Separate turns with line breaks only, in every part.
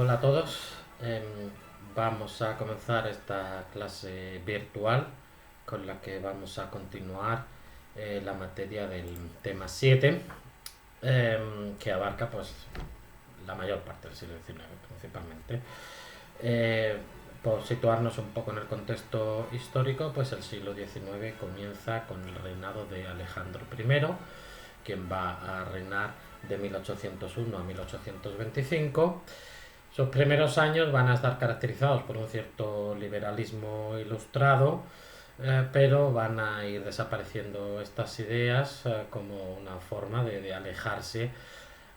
Hola a todos. Vamos a comenzar esta clase virtual con la que vamos a continuar la materia del tema 7, que abarca pues la mayor parte del siglo XIX principalmente. Eh, por situarnos un poco en el contexto histórico, pues el siglo XIX comienza con el reinado de Alejandro I, quien va a reinar de 1801 a 1825. Sus primeros años van a estar caracterizados por un cierto liberalismo ilustrado, pero van a ir desapareciendo estas ideas como una forma de alejarse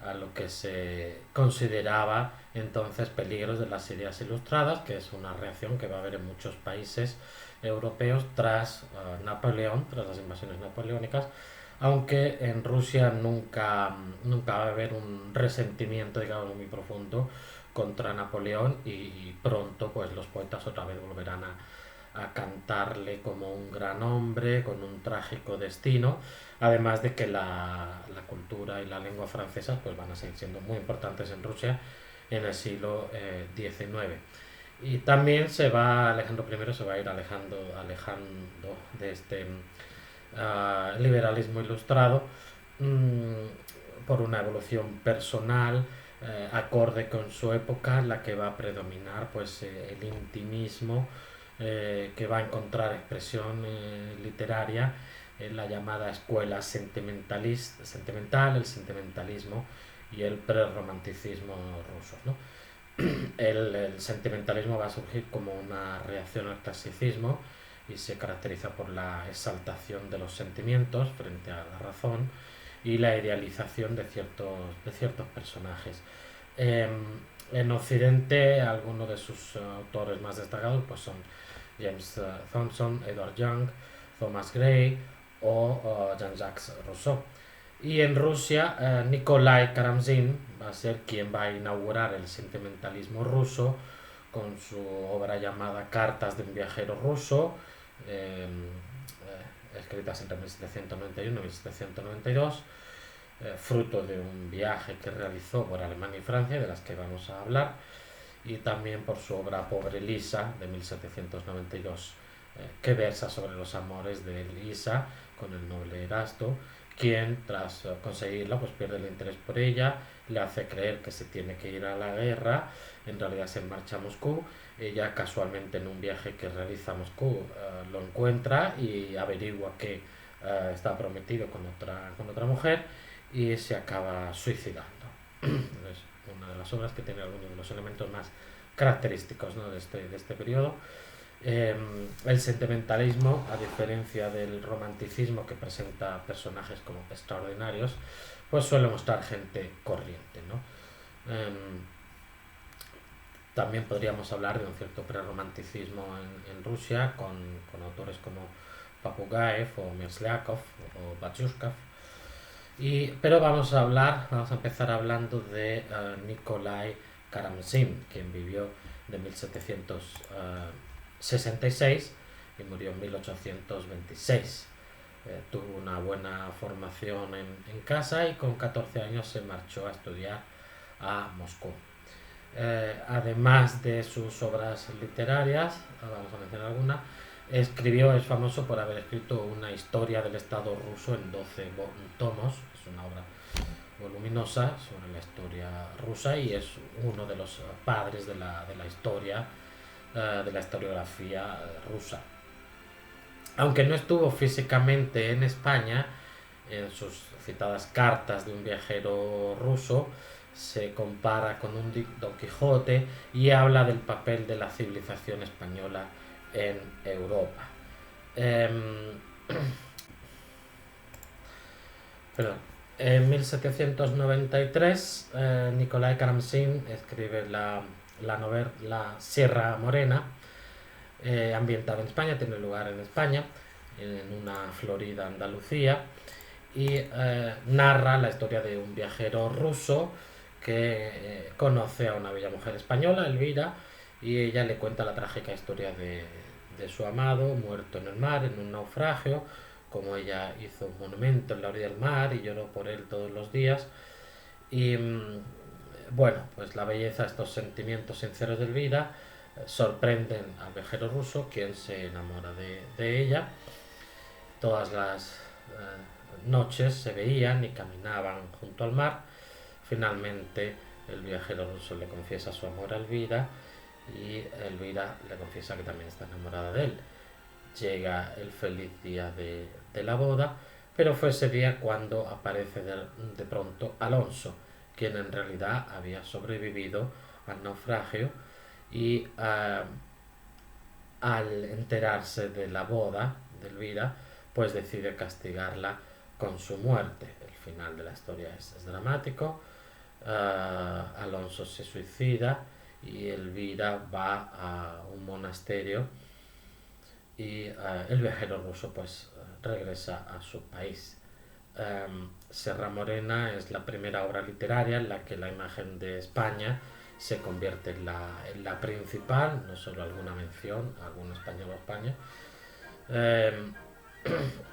a lo que se consideraba entonces peligros de las ideas ilustradas, que es una reacción que va a haber en muchos países europeos tras Napoleón, tras las invasiones napoleónicas, aunque en Rusia nunca va a haber un resentimiento, digamos, muy profundo contra Napoleón y pronto pues los poetas otra vez volverán a cantarle como un gran hombre con un trágico destino, además de que la cultura y la lengua francesa pues van a seguir siendo muy importantes en Rusia en el siglo XIX. Y también Alejandro I se va a ir alejando de este liberalismo ilustrado, por una evolución personal acorde con su época, en la que va a predominar pues el intimismo, que va a encontrar expresión literaria en la llamada escuela sentimental, el sentimentalismo y el prerromanticismo rusos, ¿no? El sentimentalismo va a surgir como una reacción al clasicismo y se caracteriza por la exaltación de los sentimientos frente a la razón y la idealización de ciertos personajes. Eh, en Occidente, algunos de sus autores más destacados pues son James Thomson, Edward Young, Thomas Gray o Jean-Jacques Rousseau. Y en Rusia, Nikolai Karamzin va a ser quien va a inaugurar el sentimentalismo ruso con su obra llamada Cartas de un viajero ruso, escritas entre 1791 y 1792, fruto de un viaje que realizó por Alemania y Francia, de las que vamos a hablar, y también por su obra Pobre Lisa de 1792, que versa sobre los amores de Lisa con el noble Erasto, quien tras conseguirla pues pierde el interés por ella, le hace creer que se tiene que ir a la guerra, en realidad se marcha a Moscú. Ella casualmente en un viaje que realiza a Moscú lo encuentra y averigua que está prometido con otra mujer y se acaba suicidando. Es una de las obras que tiene algunos de los elementos más característicos, ¿no?, de este periodo. El sentimentalismo, a diferencia del romanticismo que presenta personajes como extraordinarios, pues suele mostrar gente corriente, ¿no? También podríamos hablar de un cierto prerromanticismo en Rusia con autores como Papugaev o Merslyakov o Batyushkov. Pero vamos a empezar hablando de Nikolai Karamzin, quien vivió de 1766 y murió en 1826. Tuvo una buena formación en casa y con 14 años se marchó a estudiar a Moscú. Además de sus obras literarias, vamos a mencionar alguna, es famoso por haber escrito una historia del Estado ruso en 12 tomos. Es una obra voluminosa sobre la historia rusa y es uno de los padres de la historia, de la historiografía rusa. Aunque no estuvo físicamente en España, en sus citadas cartas de un viajero ruso se compara con un Don Quijote y habla del papel de la civilización española en Europa. Em, perdón. En 1793, Nikolai Karamzin escribe la novela Sierra Morena, ambientada en España, tiene lugar en España, en una florida Andalucía, y narra la historia de un viajero ruso que conoce a una bella mujer española, Elvira, y ella le cuenta la trágica historia de su amado, muerto en el mar, en un naufragio, como ella hizo un monumento en la orilla del mar y lloró por él todos los días. Y Bueno, pues la belleza, estos sentimientos sinceros de Elvira sorprenden al viajero ruso, quien se enamora de ella. Todas las noches se veían y caminaban junto al mar. Finalmente el viajero ruso le confiesa su amor a Elvira y Elvira le confiesa que también está enamorada de él. Llega el feliz día de la boda, pero fue ese día cuando aparece de pronto Alonso, quien en realidad había sobrevivido al naufragio y al enterarse de la boda de Elvira, pues decide castigarla con su muerte. El final de la historia es dramático. Alonso se suicida y Elvira va a un monasterio y el viajero ruso pues regresa a su país. Serra Morena es la primera obra literaria en la que la imagen de España se convierte en la principal, no solo alguna mención, algún español o España. Eh,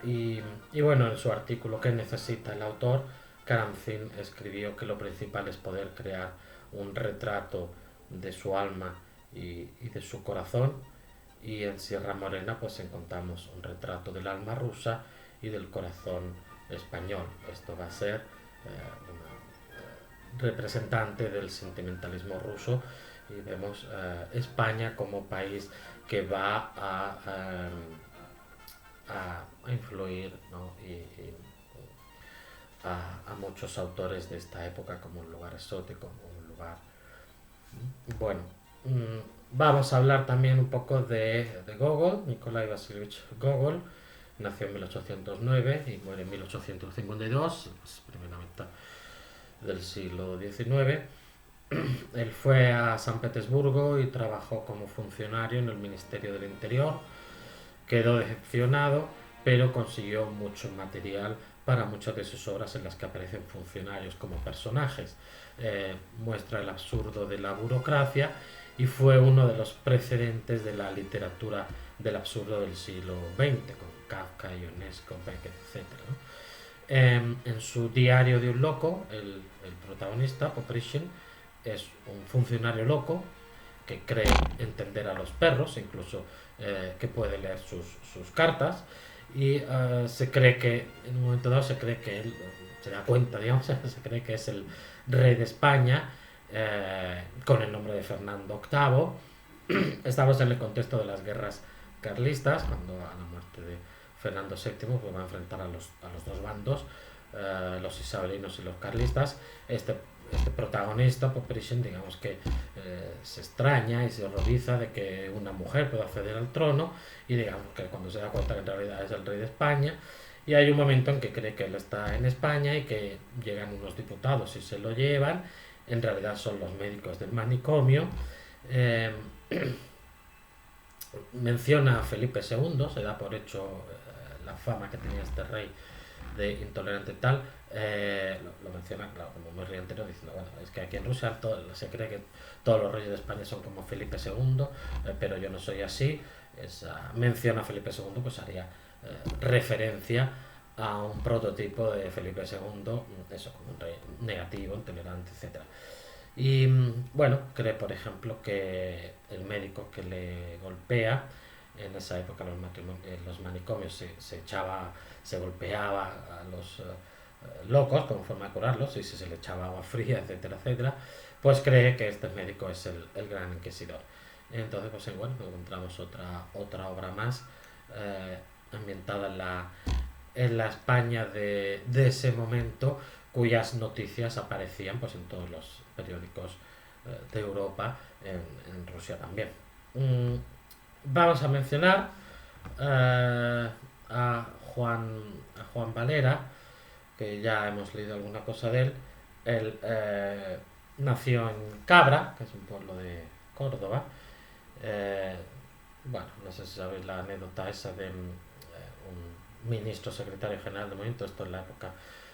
y bueno, en su artículo ¿Qué necesita el autor?, Karamzin escribió que lo principal es poder crear un retrato de su alma y de su corazón, y en Sierra Morena pues encontramos un retrato del alma rusa y del corazón español. Esto va a ser una representante del sentimentalismo ruso, y vemos España como país que va a influir, ¿no? A muchos autores de esta época como un lugar exótico, como un lugar... Bueno, vamos a hablar también un poco de Gogol. Nikolai Vasilievich Gogol nació en 1809 y muere en 1852, primera mitad del siglo XIX. Él fue a San Petersburgo y trabajó como funcionario en el Ministerio del Interior. Quedó decepcionado, pero consiguió mucho material para muchas de sus obras en las que aparecen funcionarios como personajes. Muestra el absurdo de la burocracia y fue uno de los precedentes de la literatura del absurdo del siglo XX, con Kafka, Ionesco, Beckett, etc., ¿no? En su Diario de un loco, el protagonista, Poprishin, es un funcionario loco que cree entender a los perros, incluso que puede leer sus cartas, y se cree que, en un momento dado, se cree que él, se da cuenta, digamos, se cree que es el rey de España, con el nombre de Fernando VIII. Estamos en el contexto de las guerras carlistas, cuando a la muerte de Fernando VII pues va a enfrentar a los dos bandos, los isabelinos y los carlistas. Este protagonista, Poprishin, digamos que se extraña y se horroriza de que una mujer pueda acceder al trono, y digamos que cuando se da cuenta que en realidad es el rey de España, y hay un momento en que cree que él está en España y que llegan unos diputados y se lo llevan. En realidad son los médicos del manicomio. Eh, Menciona a Felipe II, se da por hecho la fama que tenía este rey de intolerante y tal. Lo menciona, claro, como muy rientero, diciendo, bueno, es que aquí en Rusia se cree que todos los reyes de España son como Felipe II, pero yo no soy así. Esa mención a Felipe II pues haría referencia a un prototipo de Felipe II, eso, como un rey negativo, intolerante, etc. Y bueno, cree, por ejemplo, que el médico que le golpea, en esa época los manicomios se golpeaba a los locos como forma de curarlos, y se le echaba agua fría, etcétera, etcétera, pues cree que este médico es el gran inquisidor. Entonces, pues bueno, encontramos otra obra más ambientada en la España de ese momento, cuyas noticias aparecían pues en todos los periódicos de Europa, en Rusia también. Vamos a mencionar a Juan Valera, que ya hemos leído alguna cosa de él. Él nació en Cabra, que es un pueblo de Córdoba. Bueno, no sé si sabéis la anécdota esa de un ministro secretario general de movimiento, esto en la época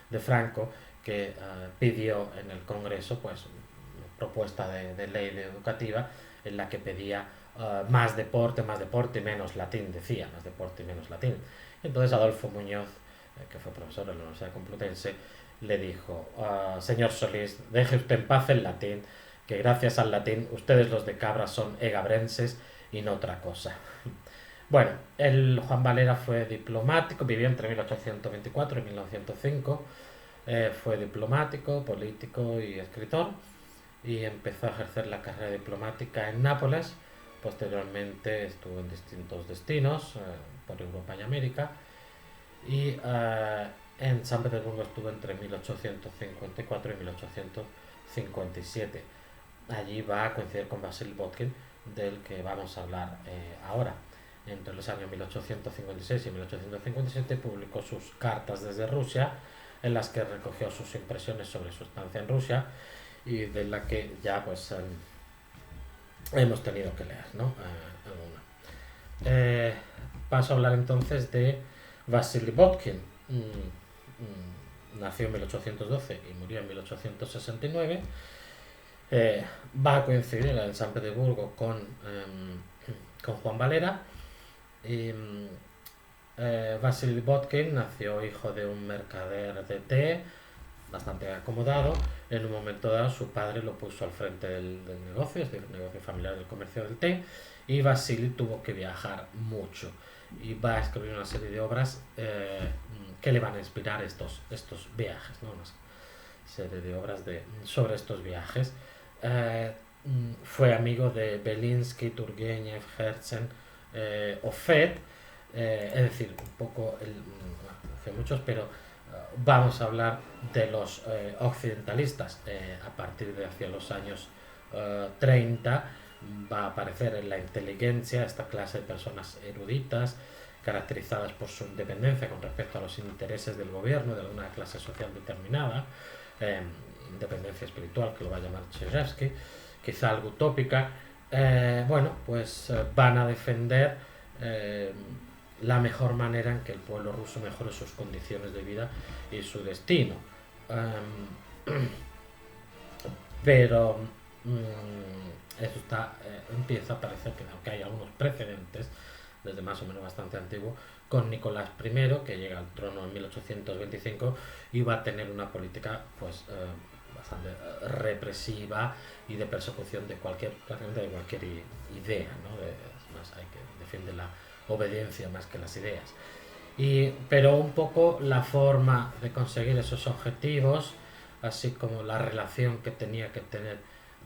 de Franco, que pidió en el Congreso pues una propuesta de ley educativa en la que pedía más deporte y menos latín, decía, más deporte y menos latín. Entonces Adolfo Muñoz, que fue profesor en la Universidad Complutense, le dijo: señor Solís, deje usted en paz el latín, que gracias al latín ustedes los de Cabra son egabrenses y no otra cosa. Bueno, el Juan Valera fue diplomático, vivió entre 1824 y 1905, fue diplomático, político y escritor, y empezó a ejercer la carrera diplomática en Nápoles. Posteriormente estuvo en distintos destinos por Europa y América, y en San Petersburgo estuvo entre 1854 y 1857. Allí va a coincidir con Vasily Botkin, del que vamos a hablar ahora. Entre los años 1856 y 1857 publicó sus cartas desde Rusia, en las que recogió sus impresiones sobre su estancia en Rusia, y de la que ya pues hemos tenido que leer, ¿no? Paso a hablar entonces de Vasily Botkin. Nació en 1812 y murió en 1869. Va a coincidir en San Petersburgo con Juan Valera. Vasily Botkin nació hijo de un mercader de té bastante acomodado. En un momento dado su padre lo puso al frente del negocio, es decir, el negocio familiar del comercio del té, y Vasily tuvo que viajar mucho y va a escribir una serie de obras que le van a inspirar estos viajes, ¿no? Una serie de obras sobre estos viajes. Fue amigo de Belinsky, Turgenev, Herzen, Ofet, es decir, un poco, hace muchos, pero vamos a hablar de los occidentalistas. A partir de hacia los años 30 va a aparecer en la inteligencia esta clase de personas eruditas, caracterizadas por su independencia con respecto a los intereses del gobierno de alguna clase social determinada, independencia espiritual, que lo va a llamar Chejevsky, quizá algo utópica. Van a defender la mejor manera en que el pueblo ruso mejore sus condiciones de vida y su destino. Pero eso empieza a parecer que, aunque hay algunos precedentes desde más o menos bastante antiguo, con Nicolás I, que llega al trono en 1825, y va a tener una política bastante represiva y de persecución de cualquier idea, ¿no? Hay que defiende la obediencia más que las ideas. Pero un poco la forma de conseguir esos objetivos, así como la relación que tenía que tener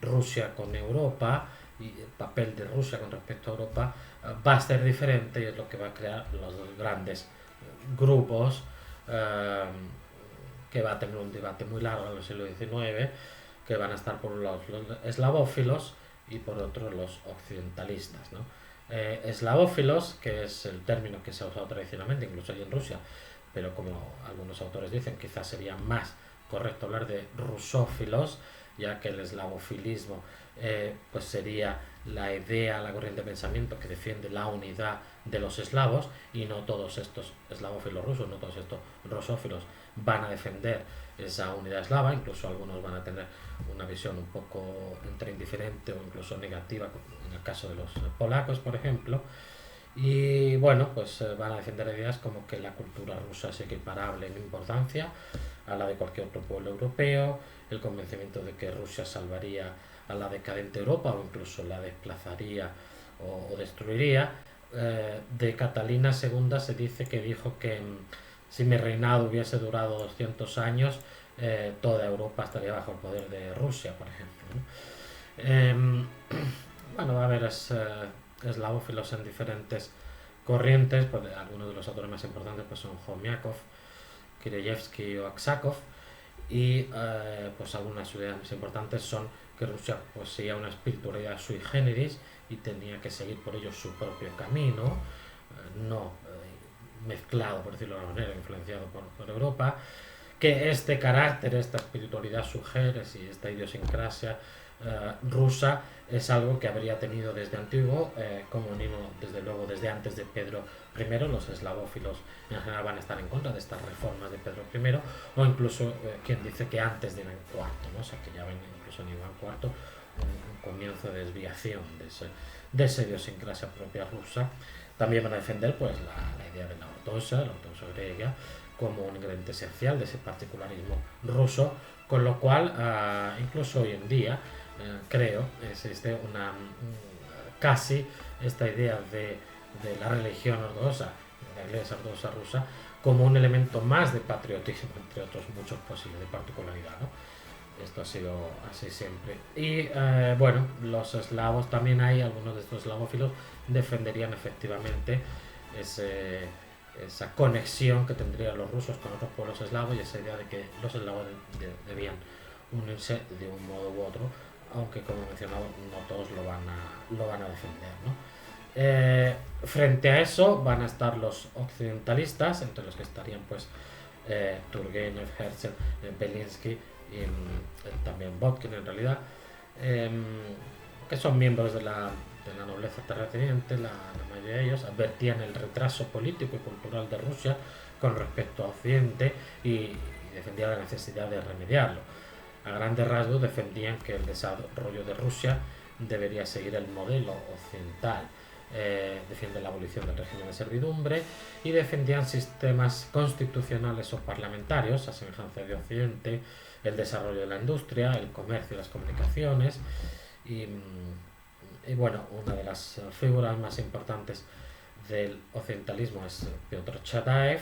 Rusia con Europa y el papel de Rusia con respecto a Europa, va a ser diferente, y es lo que va a crear los dos grandes grupos que va a tener un debate muy largo en el siglo XIX, que van a estar por un lado los eslavófilos y por otro los occidentalistas, ¿no? Eslavófilos, que es el término que se ha usado tradicionalmente, incluso allí en Rusia, pero como algunos autores dicen, quizás sería más correcto hablar de rusófilos, ya que el eslavofilismo sería la idea, la corriente de pensamiento que defiende la unidad de los eslavos, y no todos estos eslavófilos rusos, no todos estos rusófilos van a defender esa unidad eslava. Incluso algunos van a tener una visión un poco entre indiferente o incluso negativa, en el caso de los polacos, por ejemplo. Y van a defender ideas como que la cultura rusa es equiparable en importancia a la de cualquier otro pueblo europeo, el convencimiento de que Rusia salvaría a la decadente Europa o incluso la desplazaría o destruiría. De Catalina II se dice que dijo que si mi reinado hubiese durado 200 años, toda Europa estaría bajo el poder de Rusia, por ejemplo, ¿no? Va a haber eslavófilos en diferentes corrientes. Algunos de los autores más importantes son Chomiakov, Kireyevsky o Aksakov, y algunas ideas más importantes son que Rusia poseía una espiritualidad sui generis y tenía que seguir por ello su propio camino, no mezclado, por decirlo de alguna manera, influenciado por Europa, que este carácter, esta espiritualidad sui generis y esta idiosincrasia rusa es algo que habría tenido desde antiguo, como mínimo desde luego desde antes de Pedro I. Los eslavófilos en general van a estar en contra de estas reformas de Pedro I, o incluso quien dice que antes de Iván IV, ¿no? O sea, que ya ven incluso en Iván IV un comienzo de desviación de esa idiosincrasia propia rusa. También van a defender la idea de la ortodoxia griega, como un ingrediente esencial de ese particularismo ruso, con lo cual incluso hoy en día creo existe una casi esta idea de la religión ortodoxa, de la iglesia ortodoxa rusa, como un elemento más de patriotismo, entre otros muchos posibles, de particularidad, ¿no? Esto ha sido así siempre. Y bueno, los eslavos también hay, algunos de estos eslavófilos defenderían efectivamente esa conexión que tendrían los rusos con otros pueblos eslavos y esa idea de que los eslavos debían unirse de un modo u otro, aunque como he mencionado no todos lo van a defender, ¿no? Frente a eso van a estar los occidentalistas, entre los que estarían pues Turgenev, Herzl, Belinsky y también Botkin en realidad, que son miembros de la nobleza terrateniente. La mayoría de ellos advertían el retraso político y cultural de Rusia con respecto a Occidente y defendían la necesidad de remediarlo. A grandes rasgos defendían que el desarrollo de Rusia debería seguir el modelo occidental. Defienden la abolición del régimen de servidumbre y defendían sistemas constitucionales o parlamentarios, a semejanza de Occidente, el desarrollo de la industria, el comercio y las comunicaciones. Y bueno, una de las figuras más importantes del occidentalismo es Piotr Chadaev.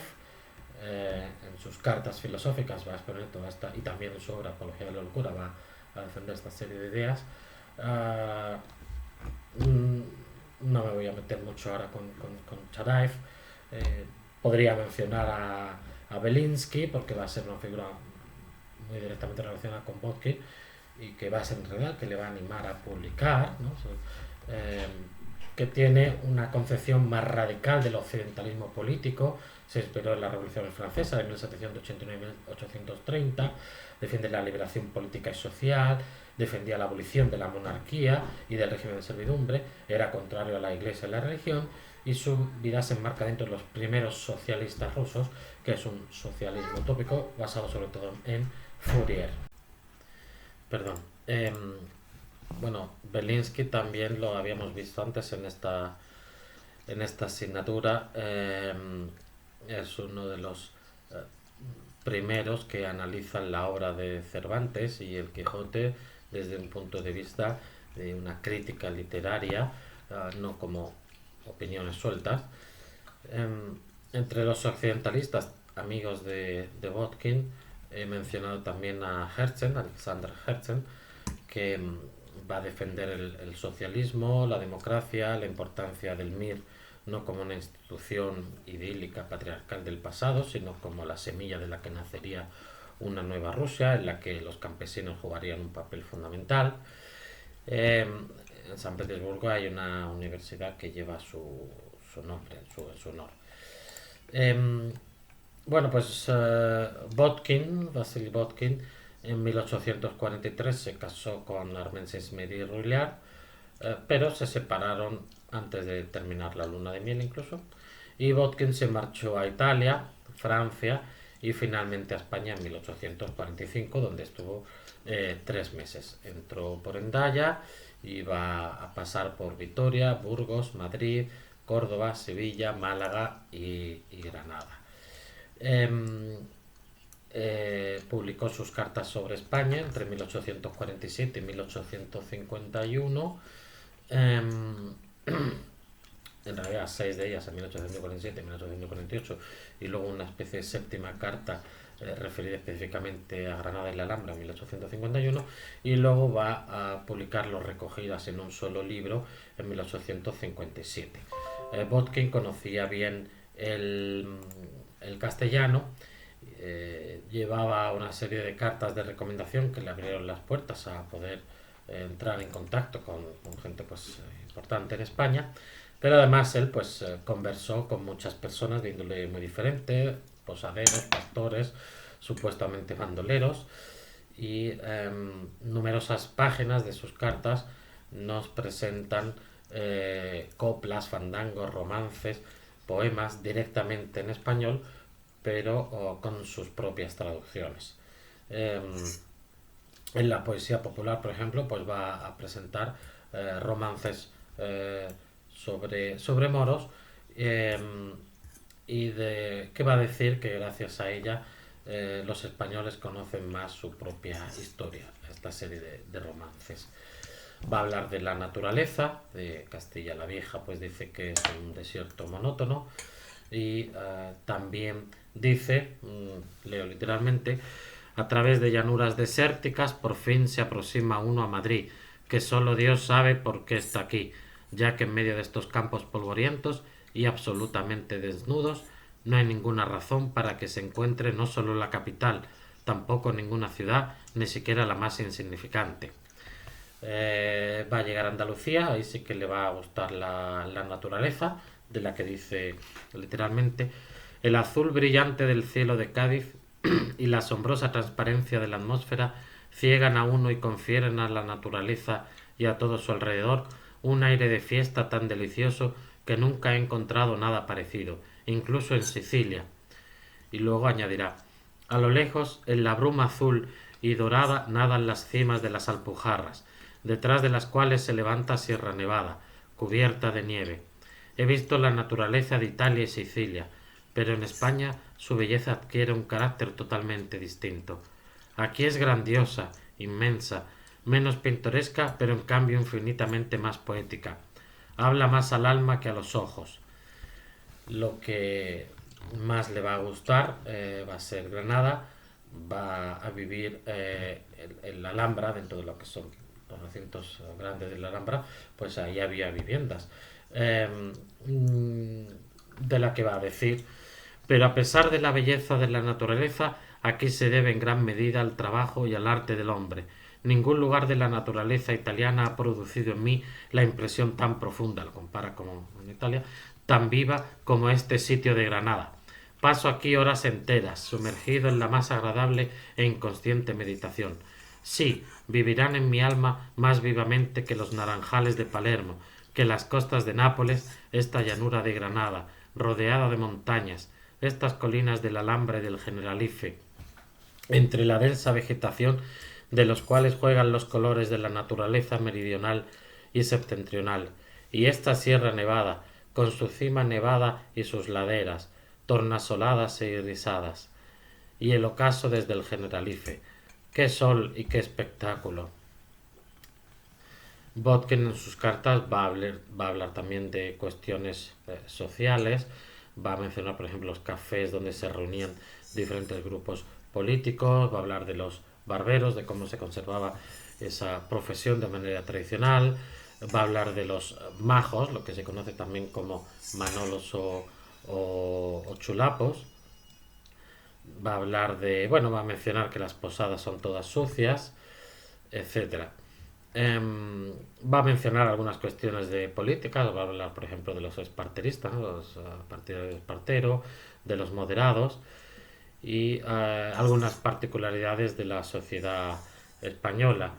En sus cartas filosóficas va a exponer toda esta, y también en su obra Apología de la Locura va a defender esta serie de ideas. No me voy a meter mucho ahora con Chadaev. Podría mencionar a Belinsky, porque va a ser una figura muy directamente relacionada con Botkin y que va a ser en realidad que le va a animar a publicar, ¿no? Que tiene una concepción más radical del occidentalismo político. Se inspiró en la Revolución Francesa de 1789-1830, defiende la liberación política y social, defendía la abolición de la monarquía y del régimen de servidumbre, era contrario a la iglesia y la religión, y su vida se enmarca dentro de los primeros socialistas rusos, que es un socialismo utópico basado sobre todo en Fourier. Perdón. Bueno, Belinsky también lo habíamos visto antes en esta asignatura. Es uno de los primeros que analizan la obra de Cervantes y el Quijote desde un punto de vista de una crítica literaria, no como opiniones sueltas. Entre los occidentalistas amigos de Botkin he mencionado también a Herzen, Alexander Herzen, que va a defender el socialismo, la democracia, la importancia del MIR no como una institución idílica patriarcal del pasado, sino como la semilla de la que nacería una nueva Rusia en la que los campesinos jugarían un papel fundamental. En San Petersburgo hay una universidad que lleva su nombre, en su honor. Bueno, pues Vasily Botkin, en 1843 se casó con Armenses Mary Rouillard, pero se separaron antes de terminar la luna de miel incluso, y Botkin se marchó a Italia, Francia y finalmente a España en 1845, donde estuvo 3 meses. Entró por Hendaya y va a pasar por Vitoria, Burgos, Madrid, Córdoba, Sevilla, Málaga y Granada. Publicó sus cartas sobre España entre 1847 y 1851. En realidad 6 de ellas en 1847 y 1848, y luego una especie de séptima carta referida específicamente a Granada y la Alhambra en 1851, y luego va a publicarlo recogidas en un solo libro en 1857. Botkin conocía bien el castellano, llevaba una serie de cartas de recomendación que le abrieron las puertas a poder entrar en contacto con gente pues importante en España, pero además él pues conversó con muchas personas de índole muy diferente, posaderos, pastores, supuestamente bandoleros, y numerosas páginas de sus cartas nos presentan coplas, fandangos, romances, poemas directamente en español, pero con sus propias traducciones. En la poesía popular, por ejemplo, pues va a presentar romances sobre moros, que va a decir que gracias a ella los españoles conocen más su propia historia, esta serie de romances. Va a hablar de la naturaleza, de Castilla la Vieja, pues dice que es un desierto monótono, y también dice, leo literalmente, a través de llanuras desérticas por fin se aproxima uno a Madrid, que solo Dios sabe por qué está aquí, ya que en medio de estos campos polvorientos y absolutamente desnudos no hay ninguna razón para que se encuentre no solo la capital, tampoco ninguna ciudad, ni siquiera la más insignificante. Va a llegar a Andalucía, ahí sí que le va a gustar la naturaleza, de la que dice literalmente: el azul brillante del cielo de Cádiz y la asombrosa transparencia de la atmósfera ciegan a uno y confieren a la naturaleza y a todo su alrededor un aire de fiesta tan delicioso que nunca he encontrado nada parecido, incluso en Sicilia. Y luego añadirá: a lo lejos, en la bruma azul y dorada nadan las cimas de las Alpujarras, detrás de las cuales se levanta Sierra Nevada, cubierta de nieve. He visto la naturaleza de Italia y Sicilia, pero en España su belleza adquiere un carácter totalmente distinto. Aquí es grandiosa, inmensa, menos pintoresca, pero en cambio infinitamente más poética. Habla más al alma que a los ojos. Lo que más le va a gustar va a ser Granada. Va a vivir en la Alhambra, dentro de lo que son los recintos grandes de la Alhambra, pues ahí había viviendas. Eh, de la que va a decir: pero a pesar de la belleza de la naturaleza, aquí se debe en gran medida al trabajo y al arte del hombre. Ningún lugar de la naturaleza italiana ha producido en mí la impresión tan profunda, lo compara como en Italia, tan viva como este sitio de Granada. Paso aquí horas enteras, sumergido en la más agradable e inconsciente meditación. Sí, vivirán en mi alma más vivamente que los naranjales de Palermo, que las costas de Nápoles, esta llanura de Granada, rodeada de montañas, estas colinas de la Alhambra y del Generalife, entre la densa vegetación de los cuales juegan los colores de la naturaleza meridional y septentrional, y esta Sierra Nevada, con su cima nevada y sus laderas, tornasoladas e irisadas, y el ocaso desde el Generalife. ¡Qué sol y qué espectáculo! Botkin en sus cartas va a hablar también de cuestiones sociales, va a mencionar, por ejemplo, los cafés donde se reunían diferentes grupos políticos, va a hablar de los barberos, de cómo se conservaba esa profesión de manera tradicional, va a hablar de los majos, lo que se conoce también como manolos o chulapos, va a hablar de, bueno, va a mencionar que las posadas son todas sucias, etcétera. Va a mencionar algunas cuestiones de política, va a hablar, por ejemplo, de los esparteristas, ¿no? Los partidarios de Espartero, de los moderados y algunas particularidades de la sociedad española.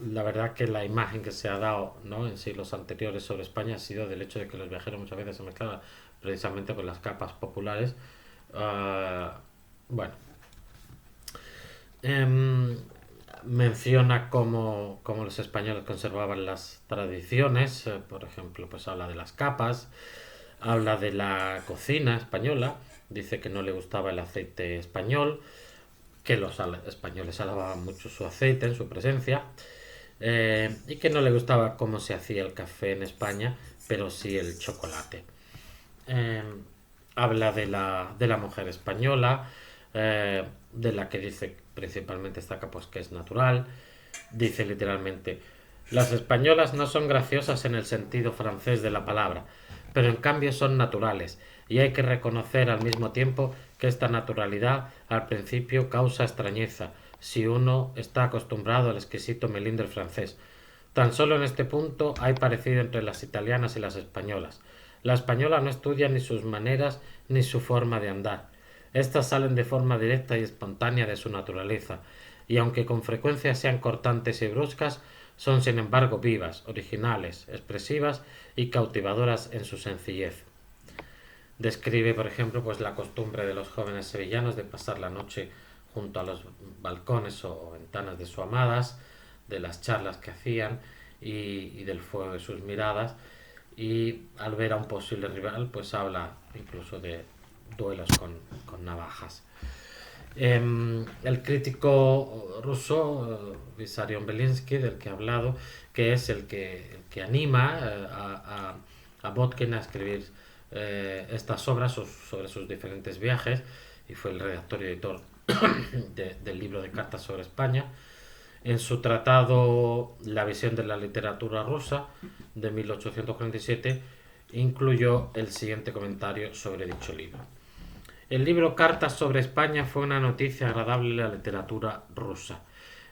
La verdad que la imagen que se ha dado, ¿no?, en siglos anteriores sobre España ha sido del hecho de que los viajeros muchas veces se mezclaban precisamente con las capas populares. Bueno, menciona cómo los españoles conservaban las tradiciones, por ejemplo, pues habla de las capas, habla de la cocina española, dice que no le gustaba el aceite español, que los españoles alababan mucho su aceite en su presencia, y que no le gustaba cómo se hacía el café en España, pero sí el chocolate. Eh, Habla de la mujer española, de la que dice principalmente destaca pues que es natural. Dice literalmente: las españolas no son graciosas en el sentido francés de la palabra, pero en cambio son naturales, y hay que reconocer al mismo tiempo que esta naturalidad al principio causa extrañeza si uno está acostumbrado al exquisito melindre francés. Tan solo en este punto hay parecido entre las italianas y las españolas. La española no estudia ni sus maneras ni su forma de andar. Estas salen de forma directa y espontánea de su naturaleza, y aunque con frecuencia sean cortantes y bruscas, son sin embargo vivas, originales, expresivas y cautivadoras en su sencillez. Describe, por ejemplo, pues la costumbre de los jóvenes sevillanos de pasar la noche junto a los balcones o ventanas de sus amadas, de las charlas que hacían y del fuego de sus miradas, y al ver a un posible rival pues habla incluso de duelos con navajas. El crítico ruso Vissarion Belinsky, del que he hablado, que es el que anima a Botkin a escribir estas obras sobre sus diferentes viajes, y fue el redactor y editor del libro de cartas sobre España. En su tratado La visión de la literatura rusa de 1847 incluyó el siguiente comentario sobre dicho libro. El libro Cartas sobre España fue una noticia agradable en la literatura rusa.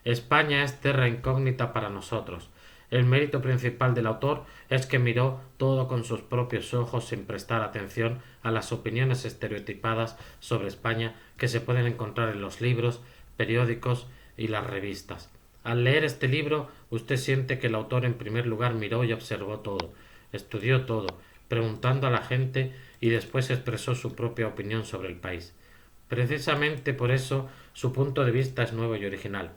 España es terra incógnita para nosotros. El mérito principal del autor es que miró todo con sus propios ojos sin prestar atención a las opiniones estereotipadas sobre España que se pueden encontrar en los libros, periódicos y las revistas. Al leer este libro, usted siente que el autor en primer lugar miró y observó todo, estudió todo, preguntando a la gente, y después expresó su propia opinión sobre el país. Precisamente por eso su punto de vista es nuevo y original.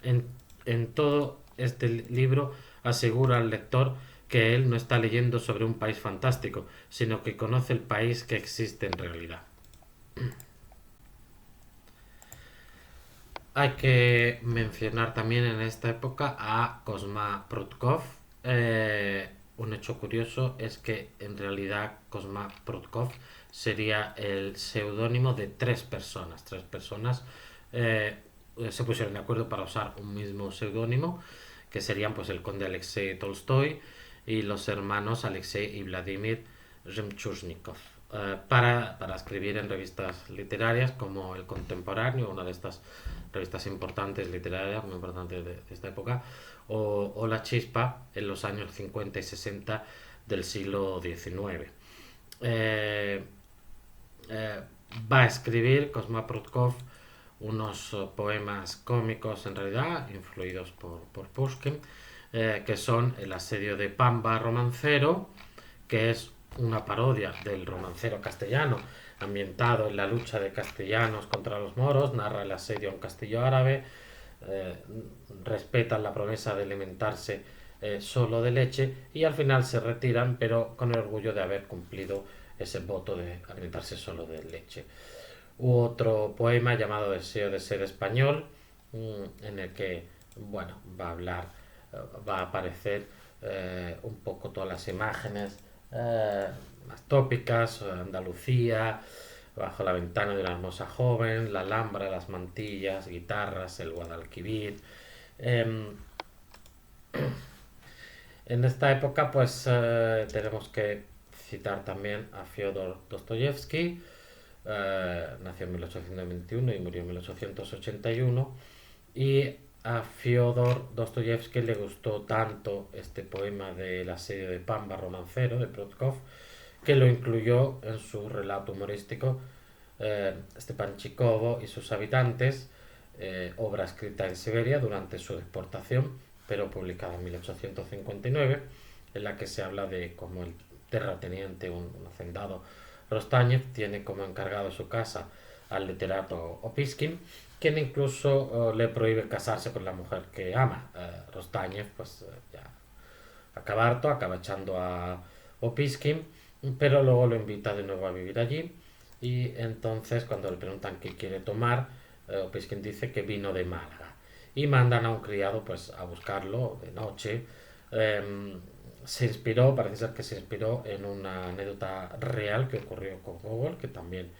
En todo este libro asegura al lector que él no está leyendo sobre un país fantástico, sino que conoce el país que existe en realidad. Hay que mencionar también en esta época a Kosma Prutkov. Un hecho curioso es que en realidad Kosma Prutkov sería el seudónimo de tres personas. Tres personas se pusieron de acuerdo para usar un mismo seudónimo, que serían pues el conde Alexei Tolstoy y los hermanos Alexei y Vladimir Remchuznikov. Para escribir en revistas literarias como El Contemporáneo, una de estas revistas importantes literarias, muy importantes de esta época, o La Chispa en los años 50 y 60 del siglo XIX. Eh, eh, Va a escribir Kosma Prutkov unos poemas cómicos en realidad, influidos por Pushkin, que son El asedio de Pamba romancero, que es una parodia del romancero castellano, ambientado en la lucha de castellanos contra los moros, narra el asedio a un castillo árabe, eh, respetan la promesa de alimentarse solo de leche y al final se retiran, pero con el orgullo de haber cumplido ese voto de alimentarse solo de leche. Otro poema llamado Deseo de ser español, en el que, bueno, va a hablar, va a aparecer un poco todas las imágenes más tópicas: Andalucía, bajo la ventana de una hermosa joven, la Alhambra, las mantillas, guitarras, el Guadalquivir. Eh, en esta época, pues tenemos que citar también a Fyodor Dostoyevsky. Nació en 1821 y murió en 1881. Y a Fyodor Dostoyevsky le gustó tanto este poema del asedio de Pamba romancero de Prutkov que lo incluyó en su relato humorístico Stepan Chikovo y sus habitantes, obra escrita en Siberia durante su deportación, pero publicada en 1859, en la que se habla de cómo el terrateniente, un hacendado Rostañev, tiene como encargado de su casa al literato Opiskin, quien incluso le prohíbe casarse con la mujer que ama. Rostañev, pues ya acaba harto, acaba echando a Opiskin, pero luego lo invita de nuevo a vivir allí. Y entonces, cuando le preguntan qué quiere tomar, Opiskin dice que vino de Málaga. Y mandan a un criado pues a buscarlo de noche. Parece ser que se inspiró en una anécdota real que ocurrió con Gogol, que también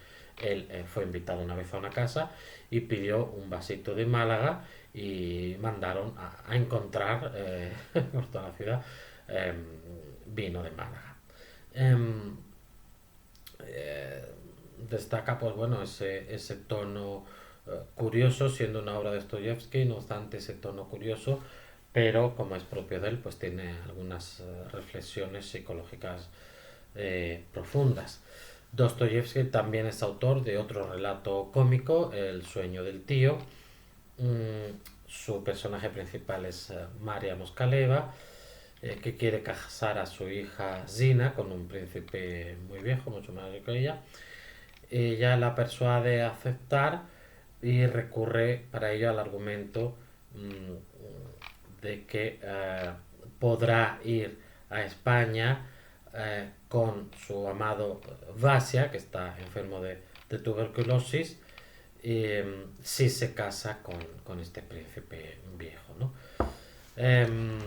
él fue invitado una vez a una casa y pidió un vasito de Málaga, y mandaron a encontrar por toda la ciudad eh, vino de Málaga. Eh, eh, Destaca pues bueno ese tono curioso, siendo una obra de Dostoyevsky, no obstante ese tono curioso, pero como es propio de él, pues tiene algunas reflexiones psicológicas profundas. Dostoyevsky también es autor de otro relato cómico, El sueño del tío. Su personaje principal es María Moscaleva, que quiere casar a su hija Zina con un príncipe muy viejo, mucho más mayor que ella. Ella la persuade a aceptar y recurre para ello al argumento de que podrá ir a España con su amado Vasya, que está enfermo de tuberculosis, si se casa con este príncipe viejo, ¿no? Em,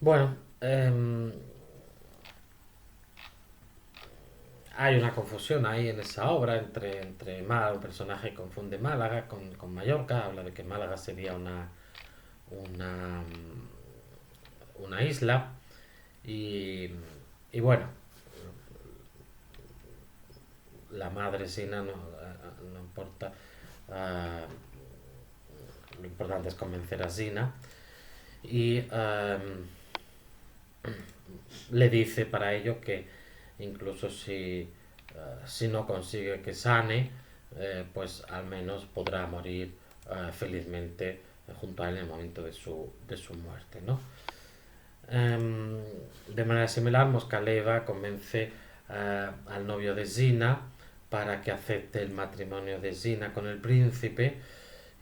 bueno, hay una confusión ahí en esa obra entre Málaga, un personaje que confunde Málaga con Mallorca, habla de que Málaga sería una, una isla y, y bueno, la madre Sina no importa, lo importante es convencer a Sina y le dice para ello que incluso si no consigue que sane, pues al menos podrá morir felizmente junto a él en el momento de su muerte, ¿no? De manera similar, Moscaleva convence al novio de Zina para que acepte el matrimonio de Zina con el príncipe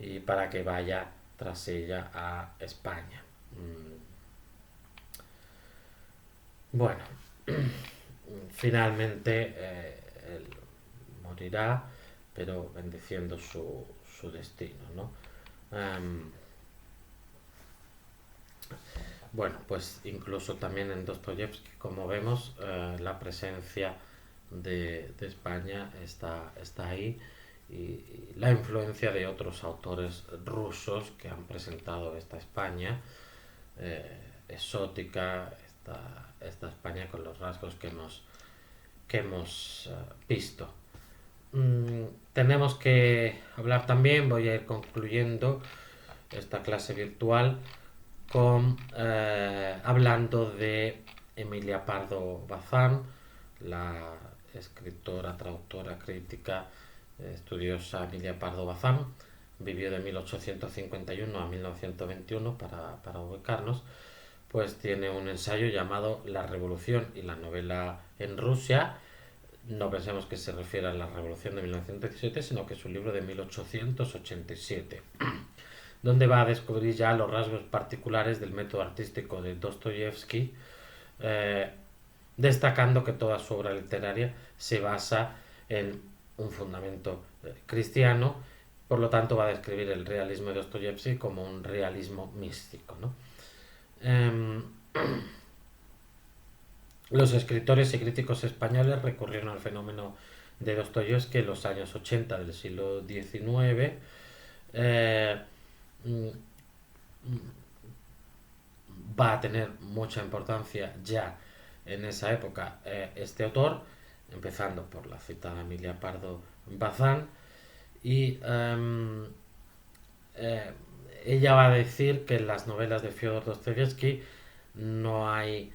y para que vaya tras ella a España. Bueno, finalmente él morirá, pero bendiciendo su destino, ¿no? Bueno, pues incluso también en Dostoyevsky, como vemos, la presencia de España está ahí y la influencia de otros autores rusos que han presentado esta España exótica, esta España con los rasgos que hemos visto. Tenemos que hablar también, voy a ir concluyendo esta clase virtual hablando de Emilia Pardo Bazán, la escritora, traductora, crítica, estudiosa Emilia Pardo Bazán. Vivió de 1851 a 1921 para ubicarnos. Pues tiene un ensayo llamado La Revolución y la novela en Rusia. No pensemos que se refiere a la Revolución de 1917, sino que es un libro de 1887, donde va a descubrir ya los rasgos particulares del método artístico de Dostoyevsky, destacando que toda su obra literaria se basa en un fundamento cristiano, por lo tanto va a describir el realismo de Dostoyevsky como un realismo místico, ¿no? Los escritores y críticos españoles recurrieron al fenómeno de Dostoyevsky en los años 80 del siglo XIX. Va a tener mucha importancia ya en esa época este autor, empezando por la citada Emilia Pardo Bazán, y ella va a decir que en las novelas de Fyodor Dostoyevsky no hay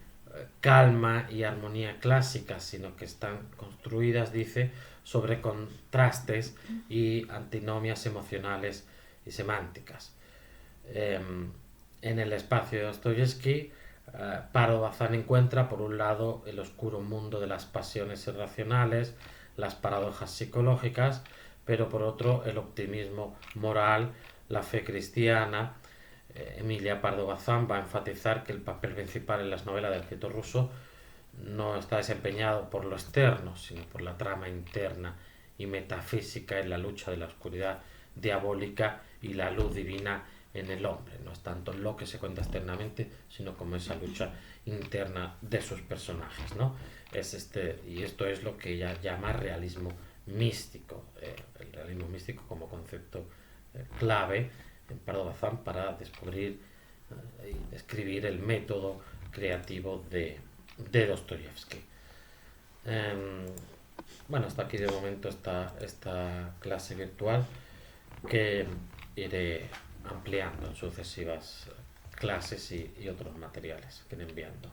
calma y armonía clásica, sino que están construidas, dice, sobre contrastes y antinomias emocionales y semánticas. En el espacio de Dostoyevsky, Pardo Bazán encuentra, por un lado, el oscuro mundo de las pasiones irracionales, las paradojas psicológicas, pero por otro, el optimismo moral, la fe cristiana. Emilia Pardo Bazán va a enfatizar que el papel principal en las novelas del escritor ruso no está desempeñado por lo externo, sino por la trama interna y metafísica en la lucha de la oscuridad diabólica y la luz divina en el hombre. No es tanto lo que se cuenta externamente, sino como esa lucha interna de sus personajes, ¿no? Y esto es lo que ella llama realismo místico, el realismo místico como concepto clave en Pardo Bazán para descubrir y describir el método creativo de Dostoyevsky. Bueno, hasta aquí de momento esta clase virtual, que iré ampliando en sucesivas clases y otros materiales que iré enviando.